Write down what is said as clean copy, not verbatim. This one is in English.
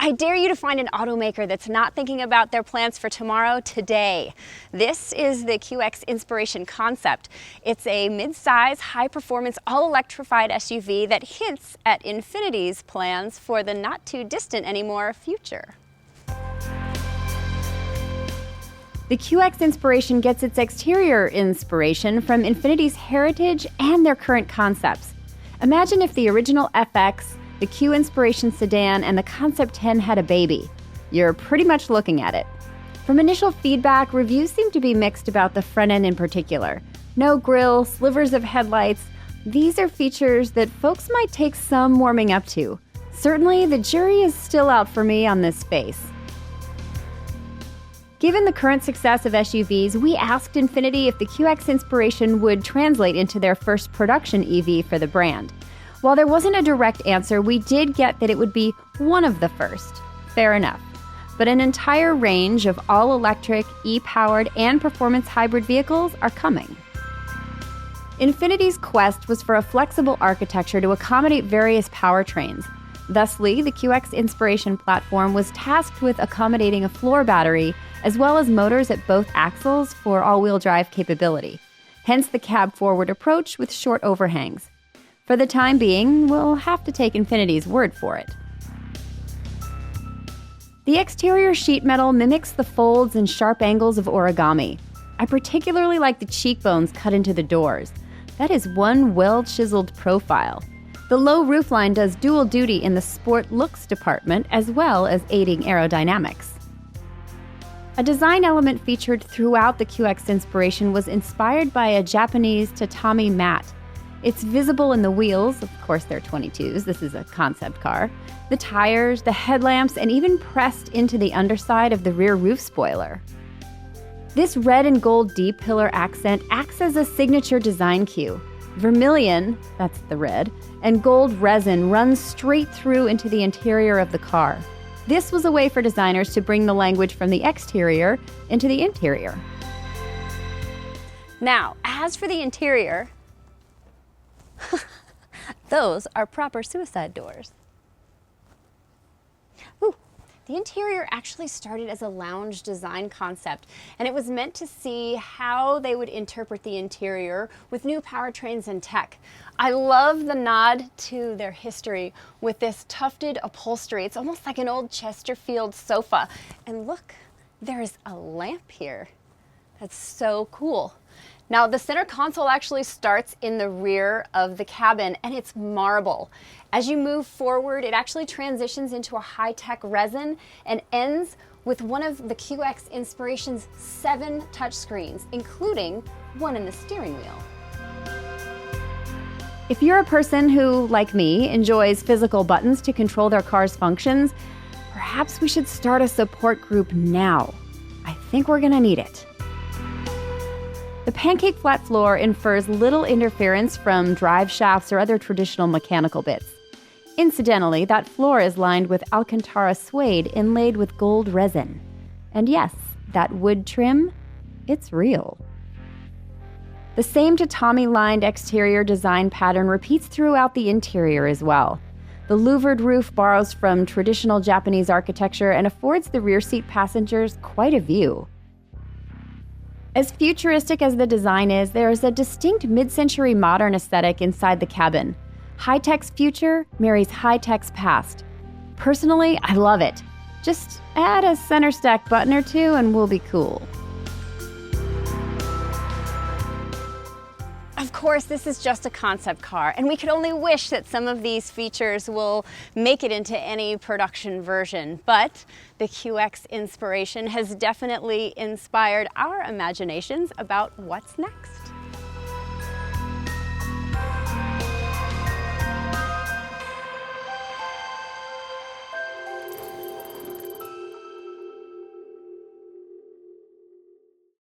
I dare you to find an automaker that's not thinking about their plans for tomorrow today. This is the QX Inspiration Concept. It's a mid-size, high-performance, all-electrified SUV that hints at Infiniti's plans for the not-too-distant-anymore future. The QX Inspiration gets its exterior inspiration from Infiniti's heritage and their current concepts. Imagine if the original FX, the Q Inspiration sedan, and the Concept 10 had a baby. You're pretty much looking at it. From initial feedback, reviews seem to be mixed about the front end in particular. No grille, slivers of headlights. These are features that folks might take some warming up to. Certainly, the jury is still out for me on this space. Given the current success of SUVs, we asked Infiniti if the QX Inspiration would translate into their first production EV for the brand. While there wasn't a direct answer, we did get that it would be one of the first. Fair enough. But an entire range of all-electric, e-powered, and performance hybrid vehicles are coming. Infiniti's quest was for a flexible architecture to accommodate various powertrains. Thusly, the QX Inspiration platform was tasked with accommodating a floor battery as well as motors at both axles for all-wheel drive capability. Hence the cab-forward approach with short overhangs. For the time being, we'll have to take Infiniti's word for it. The exterior sheet metal mimics the folds and sharp angles of origami. I particularly like the cheekbones cut into the doors. That is one well-chiseled profile. The low roofline does dual duty in the sport looks department as well as aiding aerodynamics. A design element featured throughout the QX Inspiration was inspired by a Japanese tatami mat. It's visible in the wheels, of course they're 22s, this is a concept car, the tires, the headlamps, and even pressed into the underside of the rear roof spoiler. This red and gold D-pillar accent acts as a signature design cue. Vermilion, that's the red, and gold resin runs straight through into the interior of the car. This was a way for designers to bring the language from the exterior into the interior. Now, as for the interior, those are proper suicide doors. Ooh, the interior actually started as a lounge design concept, and it was meant to see how they would interpret the interior with new powertrains and tech. I love the nod to their history with this tufted upholstery. It's almost like an old Chesterfield sofa. And look, there's a lamp here. That's so cool. Now, the center console actually starts in the rear of the cabin, and it's marble. As you move forward, it actually transitions into a high-tech resin and ends with one of the QX Inspiration's 7 touchscreens, including one in the steering wheel. If you're a person who, like me, enjoys physical buttons to control their car's functions, perhaps we should start a support group now. I think we're gonna need it. The pancake flat floor infers little interference from drive shafts or other traditional mechanical bits. Incidentally, that floor is lined with Alcantara suede inlaid with gold resin. And yes, that wood trim, it's real. The same tatami-lined exterior design pattern repeats throughout the interior as well. The louvered roof borrows from traditional Japanese architecture and affords the rear seat passengers quite a view. As futuristic as the design is, there is a distinct mid-century modern aesthetic inside the cabin. High-tech's future marries high-tech's past. Personally, I love it. Just add a center stack button or two and we'll be cool. Of course, this is just a concept car, and we could only wish that some of these features will make it into any production version, but the QX Inspiration has definitely inspired our imaginations about what's next.